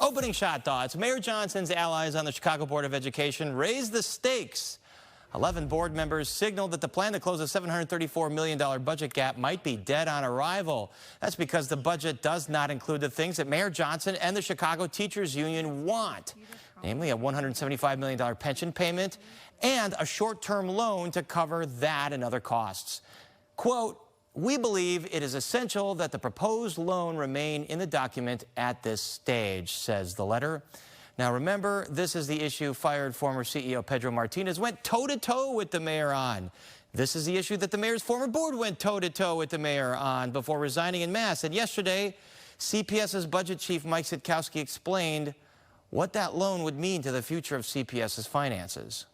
Opening shot thoughts. Mayor Johnson's allies on the Chicago Board of Education raised the stakes. 11 board members signaled that the plan to close a $734 million budget gap might be dead on arrival. That's because the budget does not include the things that Mayor Johnson and the Chicago Teachers Union want, namely a $175 million pension payment and a short-term loan to cover that and other costs. Quote, "We believe it is essential that the proposed loan remain in the document at this stage," says the letter. Now remember, this is the issue fired former CEO Pedro Martinez went toe-to-toe with the mayor on. This is the issue that the mayor's former board went toe-to-toe with the mayor on before resigning en masse. And yesterday, CPS's budget chief Mike Sitkowski explained what that loan would mean to the future of CPS's finances.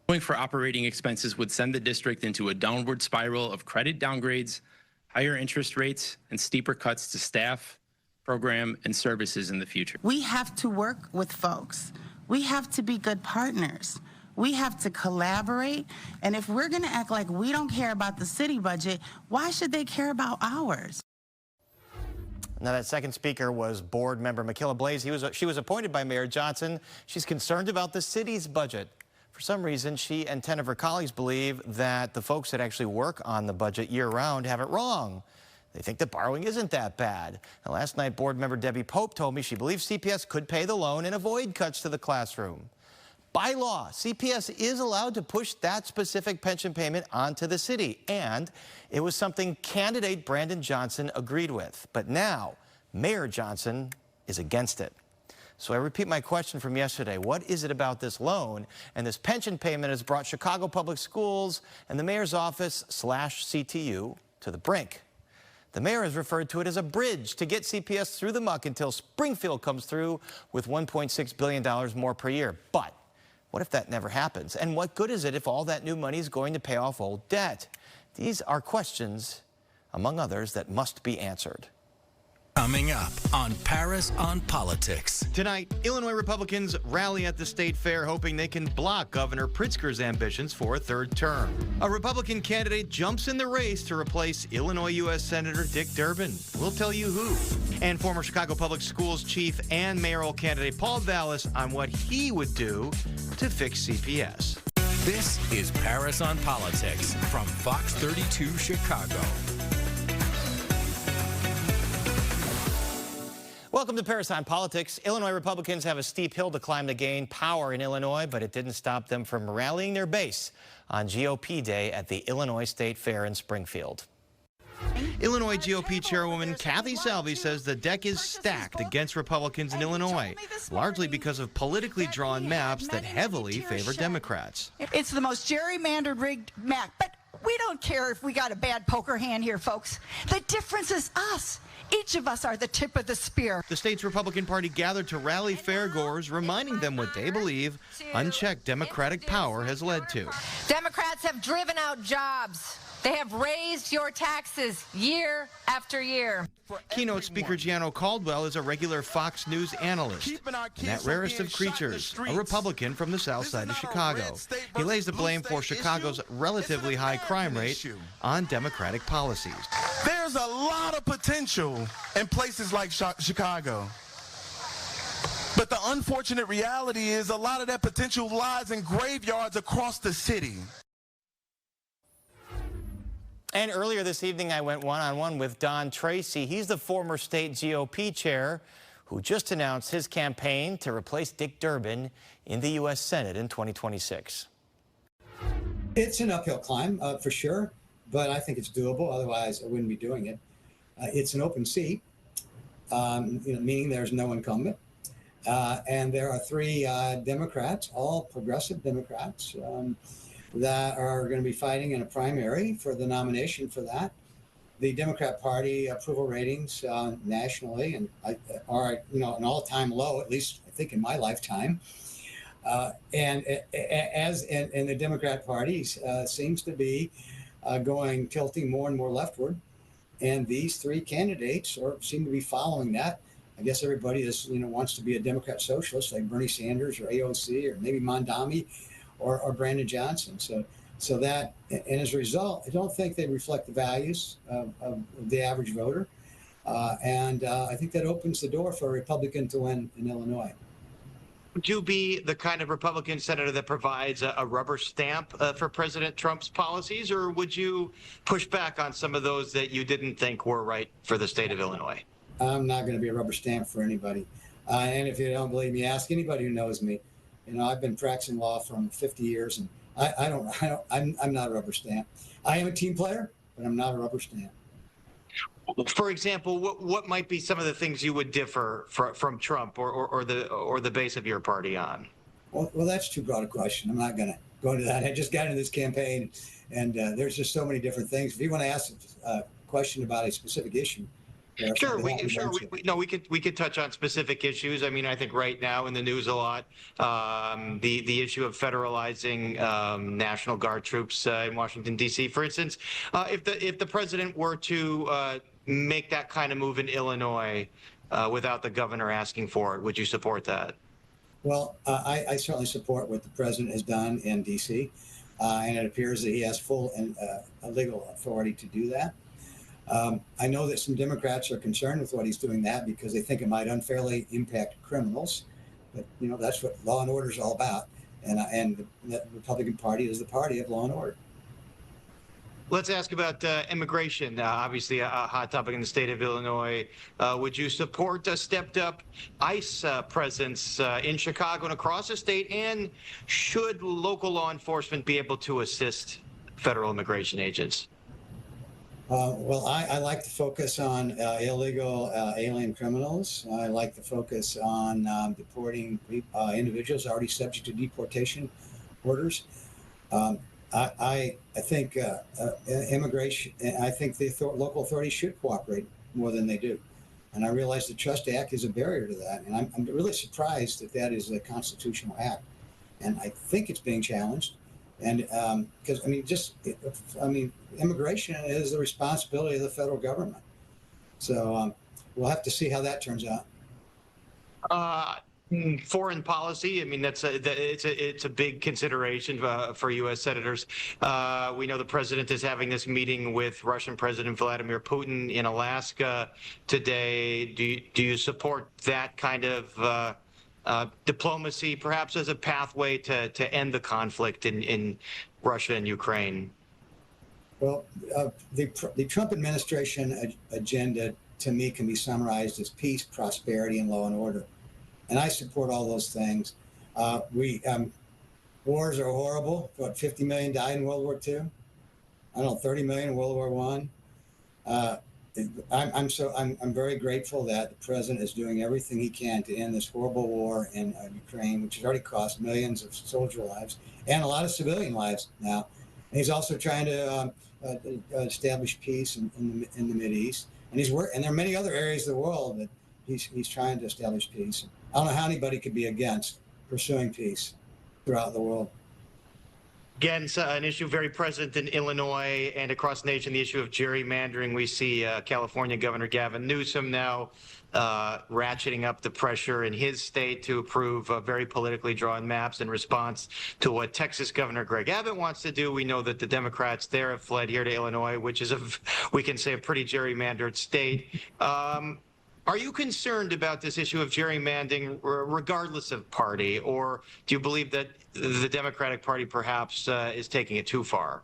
Going for operating expenses would send the district into a downward spiral of credit downgrades, higher interest rates, and steeper cuts to staff, program, and services in the future. We have to work with folks. We have to be good partners. We have to collaborate. And if we're going to act like we don't care about the city budget, why should they care about ours? Now, that second speaker was board member Makila Blaze. She was appointed by Mayor Johnson. She's concerned about the city's budget. For some reason, she and 10 of her colleagues believe that the folks that actually work on the budget year-round have it wrong. They think that borrowing isn't that bad. Now, last night, board member Debbie Pope told me she believes CPS could pay the loan and avoid cuts to the classroom. By law, CPS is allowed to push that specific pension payment onto the city, and it was something candidate Brandon Johnson agreed with. But now, Mayor Johnson is against it. So I repeat my question from yesterday. What is it about this loan and this pension payment has brought Chicago Public Schools and the mayor's office / CTU to the brink? The mayor has referred to it as a bridge to get CPS through the muck until Springfield comes through with $1.6 billion more per year. But what if that never happens? And what good is it if all that new money is going to pay off old debt? These are questions, among others, that must be answered. Coming up on Paris on Politics. Tonight, Illinois Republicans rally at the state fair hoping they can block Governor Pritzker's ambitions for a third term. A Republican candidate jumps in the race to replace Illinois U.S. Senator Dick Durbin. We'll tell you who. And former Chicago Public Schools chief and mayoral candidate Paul Vallas on what he would do to fix CPS. This is Paris on Politics from Fox 32 Chicago. Welcome to Paris on Politics. Illinois Republicans have a steep hill to climb to gain power in Illinois, but it didn't stop them from rallying their base on GOP Day at the Illinois State Fair in Springfield. Illinois GOP chairwoman Kathy Salvi says the deck is stacked against Republicans in Illinois, largely because of politically drawn maps that heavily favor Democrats. It's the most gerrymandered, rigged map, but we don't care if we got a bad poker hand here, folks. The difference is us. Each of us are the tip of the spear. The state's Republican Party gathered to rally fairgoers, reminding them what they believe unchecked Democratic power has led to. Democrats have driven out jobs. They have raised your taxes year after year. Keynote speaker Gianno Caldwell is a regular Fox News analyst, and that rarest of creatures, a Republican from the south side of Chicago. He lays the blame for Chicago's relatively high crime rate on Democratic policies. There's a lot of potential in places like Chicago. But the unfortunate reality is a lot of that potential lies in graveyards across the city. And earlier this evening, I went one-on-one with Don Tracy. He's the former state GOP chair who just announced his campaign to replace Dick Durbin in the U.S. Senate in 2026. It's an uphill climb, for sure, but I think it's doable. Otherwise, I wouldn't be doing it. It's an open seat, meaning there's no incumbent. And there are three Democrats, all progressive Democrats, that are going to be fighting in a primary for the nomination for that. The Democrat Party approval ratings nationally are an all-time low, at least I think in my lifetime. And the Democrat Party seems to be tilting more and more leftward. And these three candidates seem to be following that. I guess everybody wants to be a Democrat socialist like Bernie Sanders or AOC or maybe Mondami or Brandon Johnson. So that, and as a result, I don't think they reflect the values of the average voter. and I think that opens the door for a Republican to win in Illinois. Would you be the kind of Republican senator that provides a rubber stamp for President Trump's policies, or would you push back on some of those that you didn't think were right for the state of Illinois? I'm not going to be a rubber stamp for anybody. And if you don't believe me, ask anybody who knows me. You know, I've been practicing law for 50 years, and I'm not a rubber stamp. I am a team player, but I'm not a rubber stamp. For example, what might be some of the things you would differ from Trump or the base of your party on? Well, that's too broad a question. I'm not going to go into that. I just got into this campaign, and there's just so many different things. If you want to ask a question about a specific issue, sure, we could touch on specific issues. I mean, I think right now in the news a lot, the issue of federalizing National Guard troops in Washington D.C. For instance, if the president were to make that kind of move in Illinois without the governor asking for it, would you support that? Well, I certainly support what the president has done in D.C., and it appears that he has full and legal authority to do that. I know that some Democrats are concerned with what he's doing that because they think it might unfairly impact criminals. But, you know, that's what law and order is all about. And the Republican Party is the party of law and order. Let's ask about immigration, obviously a hot topic in the state of Illinois. Would you support a stepped-up ICE presence in Chicago and across the state? And should local law enforcement be able to assist federal immigration agents? Well, I like to focus on illegal alien criminals. I like to focus on deporting individuals already subject to deportation orders. I think immigration, I think the local authorities should cooperate more than they do. And I realize the Trust Act is a barrier to that. And I'm really surprised that that is a constitutional act. And I think it's being challenged. And because, immigration is the responsibility of the federal government. So we'll have to see how that turns out. Foreign policy, I mean, it's a big consideration for U.S. senators. We know the president is having this meeting with Russian President Vladimir Putin in Alaska today. Do you support that kind of diplomacy, perhaps as a pathway to end the conflict in Russia and Ukraine? Well, the Trump administration agenda, to me, can be summarized as peace, prosperity, and law and order. And I support all those things. Wars are horrible. What, 50 million died in World War II? I don't know, 30 million in World War I. I'm very grateful that the president is doing everything he can to end this horrible war in Ukraine, which has already cost millions of soldier lives and a lot of civilian lives now. And he's also trying to establish peace in the Mideast, and and there are many other areas of the world that he's trying to establish peace. I don't know how anybody could be against pursuing peace throughout the world. Again, an issue very present in Illinois and across the nation, the issue of gerrymandering. We see California Governor Gavin Newsom now ratcheting up the pressure in his state to approve very politically drawn maps in response to what Texas Governor Greg Abbott wants to do. We know that the Democrats there have fled here to Illinois, which is, we can say, a pretty gerrymandered state. Are you concerned about this issue of gerrymandering regardless of party, or do you believe that the Democratic Party perhaps is taking it too far?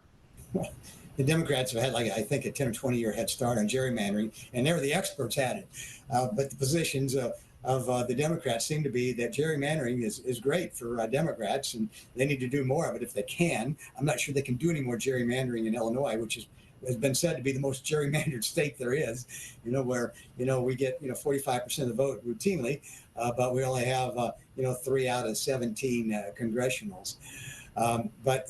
Well, the Democrats have had, I think, a 10 or 20-year head start on gerrymandering, and they're the experts at it. But the positions of the Democrats seem to be that gerrymandering is great for Democrats, and they need to do more of it if they can. I'm not sure they can do any more gerrymandering in Illinois, which has been said to be the most gerrymandered state there is, where, we get, 45% of the vote routinely, but we only have, 3 out of 17 congressionals. But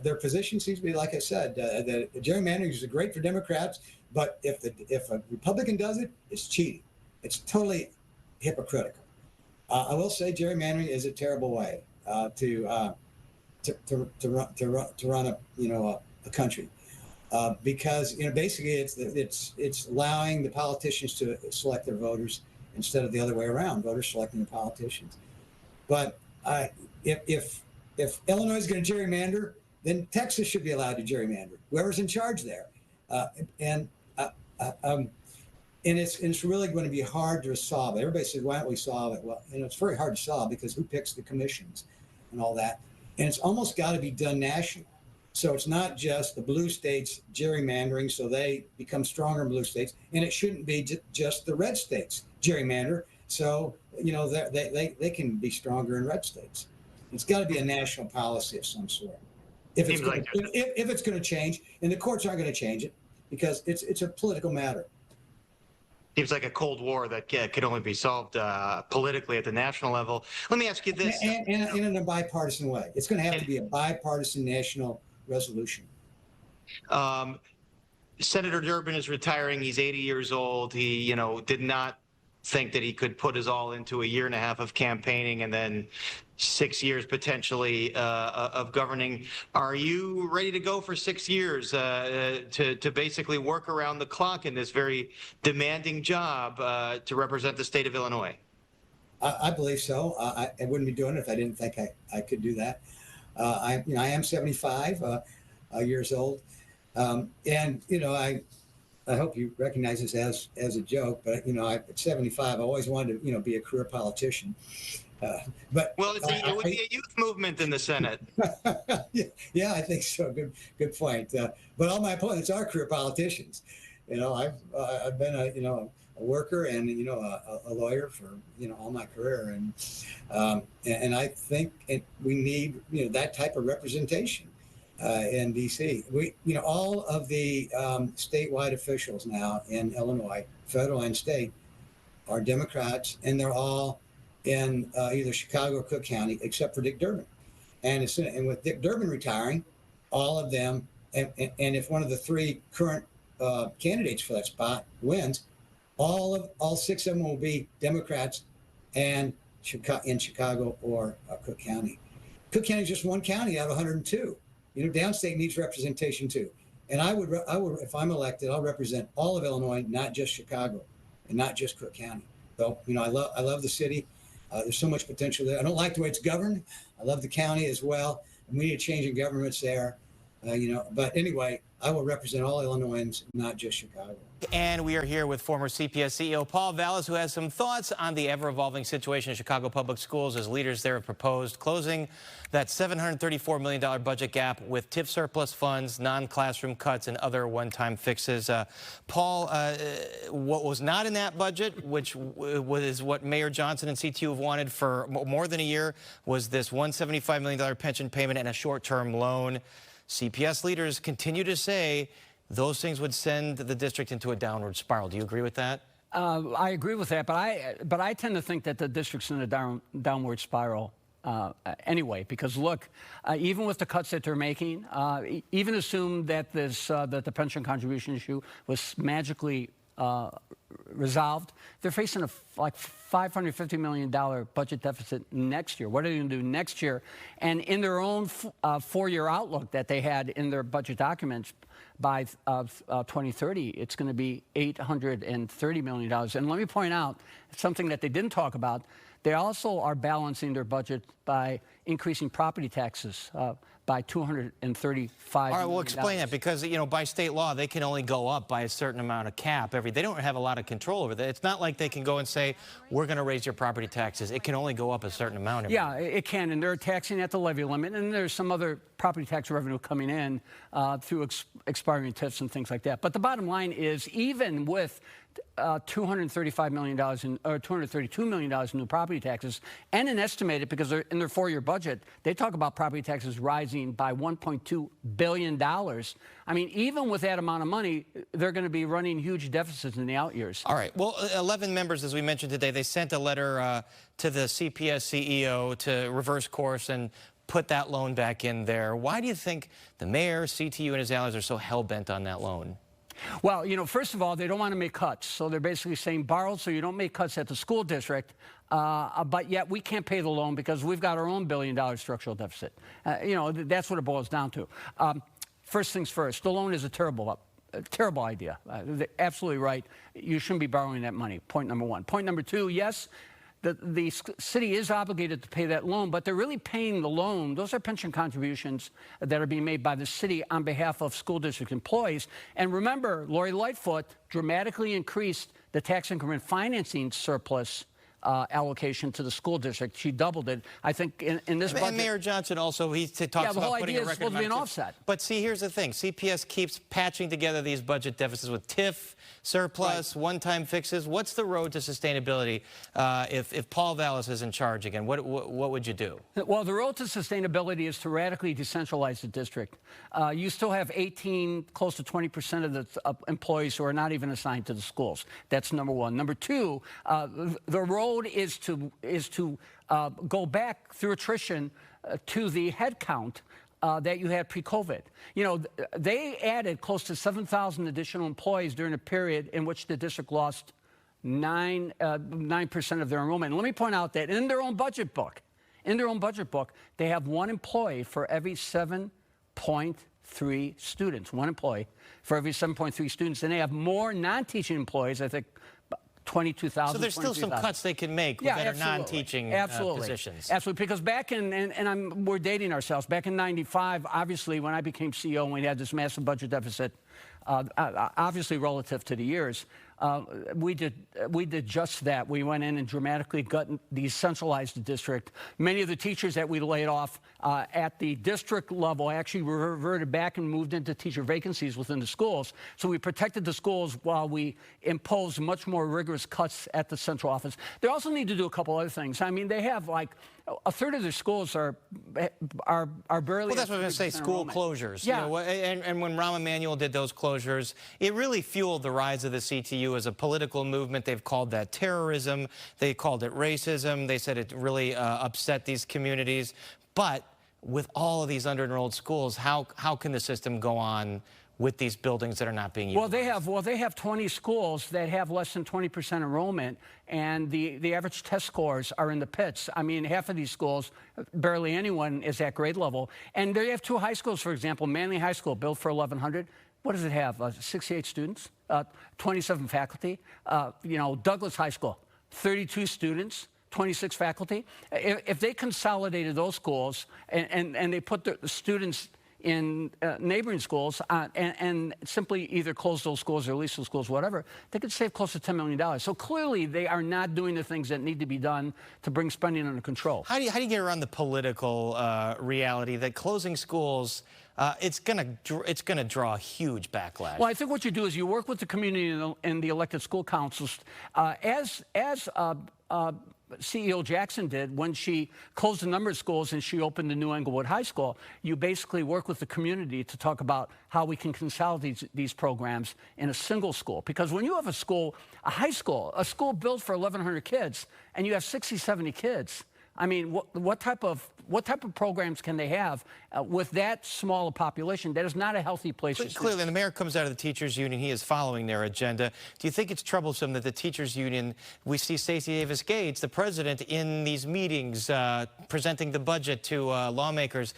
their position seems to be, like I said, that gerrymandering is great for Democrats, but if a Republican does it, it's cheating. It's totally hypocritical. I will say gerrymandering is a terrible way to run a country. Because basically it's allowing the politicians to select their voters instead of the other way around, voters selecting the politicians. But if Illinois is going to gerrymander, then Texas should be allowed to gerrymander. Whoever's in charge there, and And it's really going to be hard to solve. Everybody says, why don't we solve it? Well, it's very hard to solve because who picks the commissions and all that? And it's almost got to be done nationally. So it's not just the blue states gerrymandering so they become stronger in blue states, and it shouldn't be just the red states gerrymander so they can be stronger in red states. It's got to be a national policy of some sort. If it's going to change, and the courts aren't going to change it because it's a political matter. Seems like a Cold War that could only be solved politically at the national level. Let me ask you this. And in a bipartisan way. It's going to have to be a bipartisan national resolution. Senator Durbin is retiring. He's 80 years old. He, did not think that he could put his all into a year and a half of campaigning and then 6 years potentially of governing. Are you ready to go for 6 years to basically work around the clock in this very demanding job to represent the state of Illinois? I believe so. I wouldn't be doing it if I didn't think I could do that. I am 75 years old, and I hope you recognize this as a joke, but at 75, I always wanted to be a career politician. But it would be a youth movement in the Senate. Yeah, I think so. Good point. But all my opponents are career politicians. I've been a worker and a lawyer for all my career, and I think we need that type of representation in D.C. We all of the statewide officials now in Illinois, federal and state, are Democrats, and they're all in either Chicago or Cook County, except for Dick Durbin. And with Dick Durbin retiring, all of them, and if one of the three current candidates for that spot wins, all six of them will be Democrats and in Chicago or Cook County. Cook County is just one county out of 102. Downstate needs representation too. And I would, if I'm elected, I'll represent all of Illinois, not just Chicago, and not just Cook County. So, I love the city. There's so much potential there. I don't like the way it's governed. I love the county as well. And we need a change in governments there. But anyway, I will represent all Illinoisans, not just Chicago. And we are here with former CPS CEO Paul Vallas, who has some thoughts on the ever-evolving situation in Chicago Public Schools as leaders there have proposed closing that $734 million budget gap with TIF surplus funds, non-classroom cuts, and other one-time fixes. Paul, what was not in that budget, which was what Mayor Johnson and CTU have wanted for more than a year, was this $175 million pension payment and a short-term loan. CPS leaders continue to say those things would send the district into a downward spiral. Do you agree with that? I agree with that, but I tend to think that the district's in a downward spiral anyway, because look, even with the cuts that they're making, even assume that that the pension contribution issue was magically resolved, they're facing a $550 million budget deficit next year. What are they going to do next year? And in their own four-year outlook that they had in their budget documents, by 2030, it's going to be $830 million. And let me point out something that they didn't talk about. They also are balancing their budget by increasing property taxes by $235 million. All right, well, explain that, because, by state law, they can only go up by a certain amount of cap. They don't have a lot of control over that. It's not like they can go and say, we're going to raise your property taxes. It can only go up a certain amount. Yeah, it can, and they're taxing at the levy limit, and there's some other property tax revenue coming in through expiring TIFs and things like that. But the bottom line is, even with $235 million or $232 million in new property taxes, and an estimated, because they're in their four-year budget, they talk about property taxes rising by $1.2 billion. I mean, even with that amount of money, they're going to be running huge deficits in the out years. All right. Well, 11 members, as we mentioned today, they sent a letter to the CPS CEO to reverse course and put that loan back in there. Why do you think the mayor, CTU, and his allies are so hell-bent on that loan? Well, first of all, they don't want to make cuts. So they're basically saying borrow so you don't make cuts at the school district, but yet we can't pay the loan because we've got our own $1 billion structural deficit. That's what it boils down to. First things first, the loan is a terrible idea. They're absolutely right. You shouldn't be borrowing that money, point number one. Point number two, yes, the city is obligated to pay that loan, but they're really paying the loan. Those are pension contributions that are being made by the city on behalf of school district employees. And remember, Lori Lightfoot dramatically increased the tax increment financing surplus allocation to the school district. She doubled it. I think in this budget. And Mayor Johnson also, he talks about putting a record amount. Yeah, the whole idea is supposed to be an offset. But see, here's the thing. CPS keeps patching together these budget deficits with TIF, surplus, one-time fixes. What's the road to sustainability if Paul Vallas is in charge again? What would you do? Well, the road to sustainability is to radically decentralize the district. You still have 18, close to 20% of the employees who are not even assigned to the schools. That's number one. Number two, the road is to go back through attrition to the head count that you had pre-COVID. You know, they added close to 7,000 additional employees during a period in which the district lost 9% of their enrollment. And let me point out that in their own budget book, they have one employee for every 7.3 students. One employee for every 7.3 students, and they have more non-teaching employees. I think 22,000. So there's still some cuts they can make that are non-teaching positions. Absolutely, because back in, and we're dating ourselves, back in '95, obviously, when I became CEO and we had this massive budget deficit, obviously relative to the years, we did just that. We went in and dramatically decentralized the district. Many of the teachers that we laid off at the district level actually reverted back and moved into teacher vacancies within the schools. So we protected the schools while we imposed much more rigorous cuts at the central office. They also need to do a couple other things. I mean, they have like a third of their schools are barely. Well, that's what I was going to say. School closures. Yeah. You know, and when Rahm Emanuel did those closures, it really fueled the rise of the CTU as a political movement. They've called that terrorism. They called it racism. They said it really upset these communities. But with all of these under-enrolled schools, how can the system go on with these buildings that are not being used? Well, they have 20 schools that have less than 20% enrollment, and the average test scores are in the pits. I mean, half of these schools, barely anyone is at grade level. And they have two high schools, for example. Manly High School, built for 1,100. What does it have? 68 students, 27 faculty. You know, Douglas High School, 32 students, 26 faculty. If they consolidated those schools and they put the students in neighboring schools and simply either close those schools or lease those schools, whatever, they could save close to $10 million. So clearly they are not doing the things that need to be done to bring spending under control. How do you get around the political reality that closing schools, it's gonna draw a huge backlash? Well, I think what you do is you work with the community and the elected school councils, as CEO Jackson did when she closed a number of schools and she opened the new Englewood High School. You basically work with the community to talk about how we can consolidate these programs in a single school. Because when you have a school, a high school, a school built for 1,100 kids, and you have 60, 70 kids, I mean, what type of programs can they have with that small a population? That is not a healthy place to clearly, the mayor comes out of the teachers union. He is following their agenda. Do you think it's troublesome that the teachers union, we see Stacey Davis Gates, the president, in these meetings presenting the budget to lawmakers?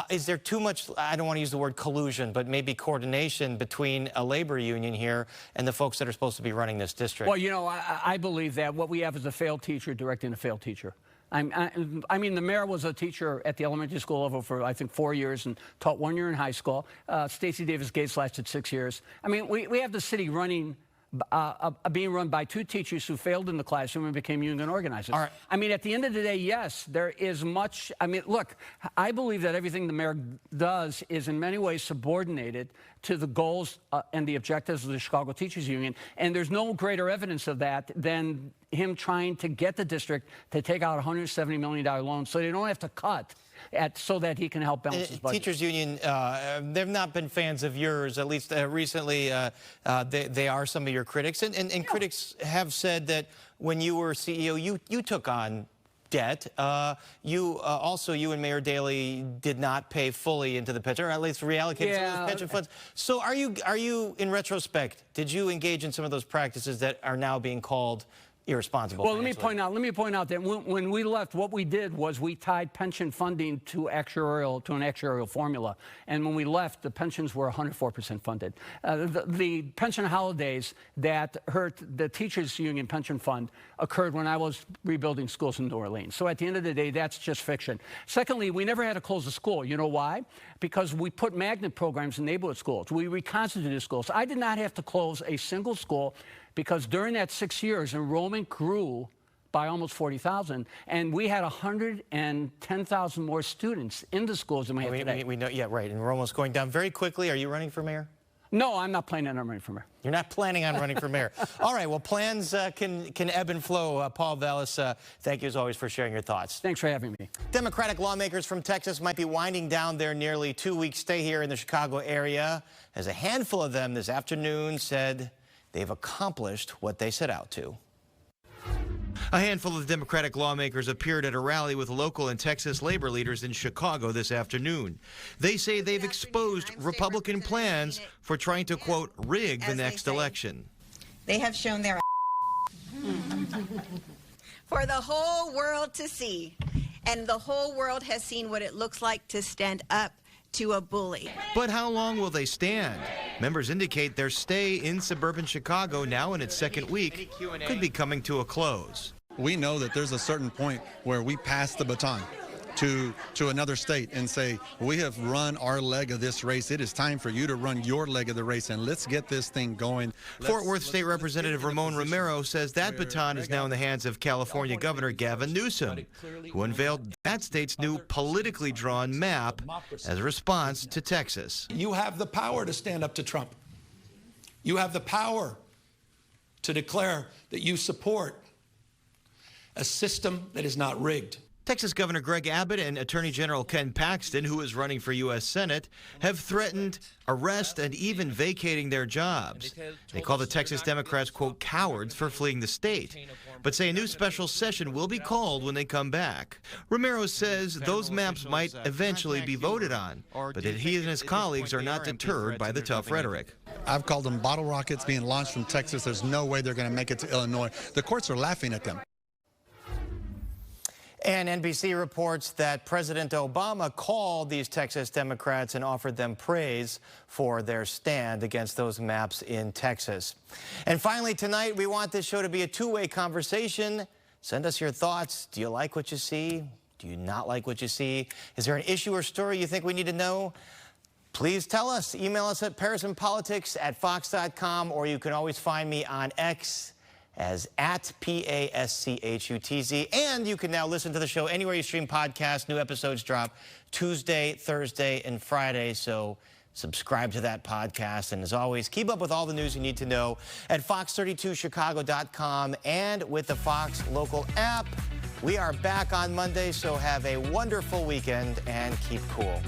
Is there too much, I don't want to use the word collusion, but maybe coordination between a labor union here and the folks that are supposed to be running this district? Well, you know, I believe that what we have is a failed teacher directing a failed teacher. I mean, the mayor was a teacher at the elementary school level for, I think, 4 years and taught 1 year in high school. Stacey Davis Gates lasted 6 years. I mean, we have the city being run by two teachers who failed in the classroom and became union organizers. All right. I mean, at the end of the day, yes, there is much. I mean, look, I believe that everything the mayor does is in many ways subordinated to the goals and the objectives of the Chicago Teachers Union. And there's no greater evidence of that than him trying to get the district to take out a $170 million loan so they don't have to cut so that he can help balance his budget. Teachers Union, they've not been fans of yours, at least recently. They are some of your critics. And critics have said that when you were CEO, you took on debt. You and Mayor Daley did not pay fully into the pension, or at least reallocated some of those pension funds. So are you, in retrospect, did you engage in some of those practices that are now being called irresponsible. Well, financially. let me point out that when we left, what we did was we tied pension funding to an actuarial formula. And when we left, the pensions were 104% funded. The pension holidays that hurt the teachers' union pension fund occurred when I was rebuilding schools in New Orleans. So at the end of the day, that's just fiction. Secondly, we never had to close a school. You know why? Because we put magnet programs in neighborhood schools. We reconstituted schools. I did not have to close a single school, because during that 6 years, enrollment grew by almost 40,000, and we had 110,000 more students in the schools than we have today. We know, yeah, right. Enrollment's going down very quickly. Are you running for mayor? No, I'm not planning on running for mayor. You're not planning on running for mayor. All right, well, plans can ebb and flow. Paul Vallas, thank you as always for sharing your thoughts. Thanks for having me. Democratic lawmakers from Texas might be winding down their nearly 2-week stay here in the Chicago area, as a handful of them this afternoon said they've accomplished what they set out to. A handful of Democratic lawmakers appeared at a rally with local and Texas labor leaders in Chicago this afternoon. They say they've exposed Republican plans for trying to, quote, rig the next election. They have shown their for the whole world to see. And the whole world has seen what it looks like to stand up to a bully. But how long will they stand? Members indicate their stay in suburban Chicago, now in its second week, could be coming to a close. We know that there's a certain point where we pass the baton to another state and say, we have run our leg of this race. It is time for you to run your leg of the race, and let's get this thing going. Fort Worth State Representative Ramon Romero says that baton is now in the hands of California Governor Gavin Newsom, who unveiled that state's new politically drawn map as a response to Texas. You have the power to stand up to Trump. You have the power to declare that you support a system that is not rigged. Texas Governor Greg Abbott and Attorney General Ken Paxton, who is running for U.S. Senate, have threatened arrest and even vacating their jobs. They call the Texas Democrats, quote, cowards for fleeing the state, but say a new special session will be called when they come back. Romero says those maps might eventually be voted on, but that he and his colleagues are not deterred by the tough rhetoric. I've called them bottle rockets being launched from Texas. There's no way they're going to make it to Illinois. The courts are laughing at them. And NBC reports that President Obama called these Texas Democrats and offered them praise for their stand against those maps in Texas. And finally, tonight, we want this show to be a two-way conversation. Send us your thoughts. Do you like what you see? Do you not like what you see? Is there an issue or story you think we need to know? Please tell us. Email us at parisandpolitics@fox.com, or you can always find me on X as @PASCHUTZ. And you can now listen to the show anywhere you stream podcasts. New episodes drop Tuesday, Thursday, and Friday. So subscribe to that podcast. And as always, keep up with all the news you need to know at fox32chicago.com and with the Fox local app. We are back on Monday, so have a wonderful weekend and keep cool.